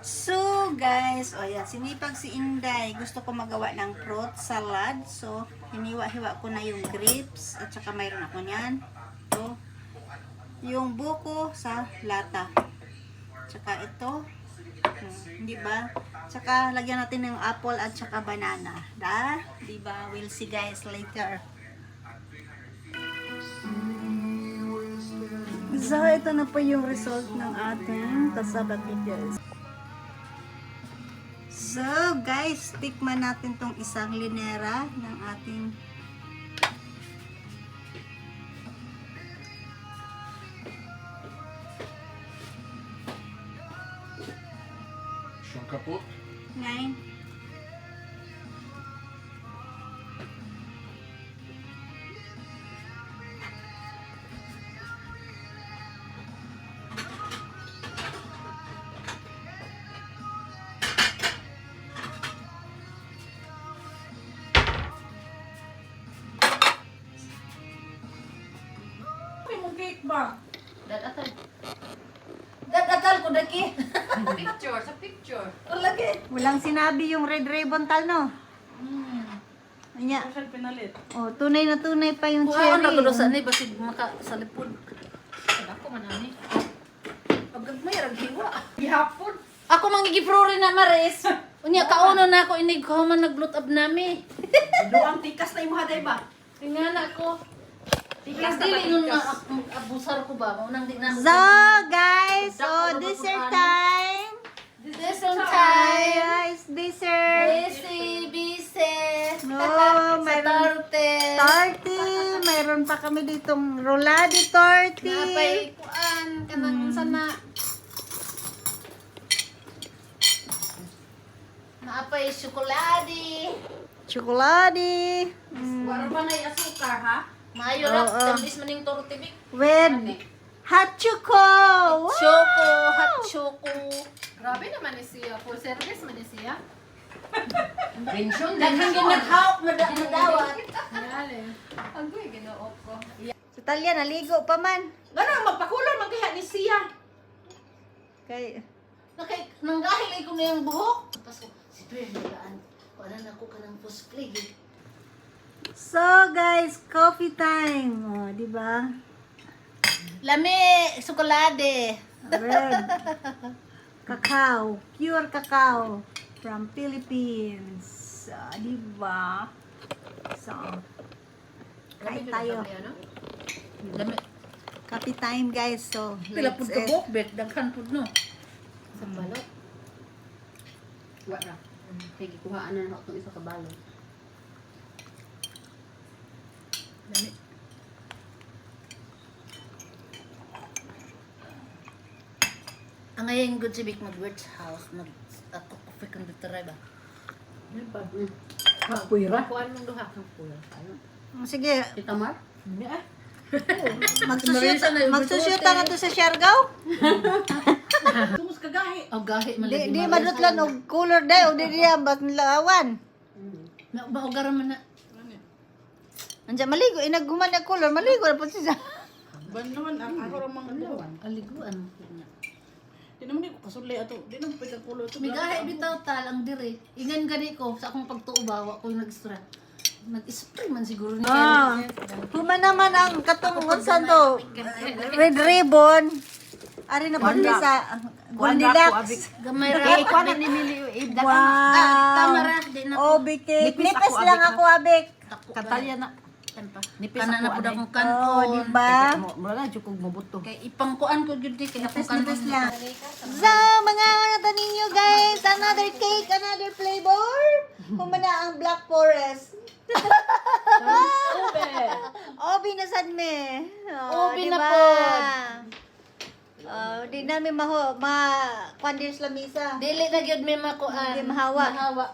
So guys, o yan, sinipag si Inday. Gusto ko magawa ng fruit salad. So, hiniwa-hiwa ko na yung grapes at saka mayroon ako niyan. Ito, yung buko sa lata. Tsaka ito, di ba? Tsaka lagyan natin ng apple at saka banana. Di ba? We'll see guys later. So, ito na po yung result ng ating kasabak guys. So, guys, tikman natin tong isang linera ng ating Schon kaputt? Nein. Cake ba? Dadatal. Dadatal ko daki. Picture, sa picture. O lagi. Walang sinabi yung red ribbon tal, no? Anya. Social pinalit. Oh, tunay na tunay pa yung Kuha cherry. na gulo sa ni basig maka sa lipod. Ako man ani. Agad may raghiwa. Gihapon. Ako mangigipro rin na Maris. Unya kauno na ako inig ko man nag-bloat up nami. Duang tikas na imo haday ba? Tingnan ako. Tikas Tikas na dili nun tikas. abusar ko ba? Maunang di na. So, guys, so dessert time. This on time. Guys, dessert. Busy, busy. No, Sa mayroon torte. torty. Mayroon pa kami ditong rolado torty. Napay kuan kanang sana. Napay chocolate. Chocolate. Wala ba na asukar ha? Mayo Oo. ra tambis maning torte big. With hot choco. Choco, hot choco. Grabe naman ni siya. Full service man ni siya. Pension Daghang ginaghawak madawat. Nalali. Ang guy, ginoo ko. Si Talia, naligo pa man. Ganang magpakulon magkaya ni siya. Kay, Nanggahil ko na yung buhok. Tapos si Pierre nagaan. Wala na ako ka ng post plague. so guys, coffee time. Oh, di ba? Lami, sukolade. Red. Cacao. Pure cacao. From Philippines. Di ba? So, kain tayo. Lami. Coffee time guys. So, Pila let's pud ka eat. buhok, bet. Daghan pud no. Sa balot. Wala. Kaya kuhaan na ako itong isa ka balot. Lami. Ang ngayon good si Vic mag-words house, mag-ato coffee kang bitara ba? Puyra. Kuhaan mong duha kang pula. Sige, Kita Mar? Marisa na yung magsusyuta bigote. na to sa Siargao. Tumus kagahi. Oh, gahi man lagi. Di madutlan og color day o di diya bas lawan. Maugaran man na. Anja maligo inaghuman na color, maligo na pud siya. Ban naman ako ra mga dawan. Aliguan. Di naman ko kasulay ato. Di naman pagkakulo ito. Migahe bitaw tal ang dire. Ingan gani ko sa akong pagtuo ba wa ko nag-extra. Nag-spray man siguro ni Ah. Human naman ang katong unsan to. Red ribbon. Ari na pud sa Goldilocks. Gamay ra. Ikaw na ni Mili. Wow. Tama ra di na. Oh, bikik. Nipis Nipis ako, lang abik, ako, abik. Katalya na. Nipis Kana na ako, pud aday. akong Oh, kanon. di ba? Wala, jukog mabuto. Kay ipangkuan ko gyud di kay akong kanon. Nipis lang. So, mga nata ninyo guys, another cake, another flavor. Humana ang Black Forest. Obi na sad me. Oh, Obi diba? na pod. Oh, di namin kuan din sa lamisa. Dili na gyud may makuan. Hindi mahawa. Mahawa.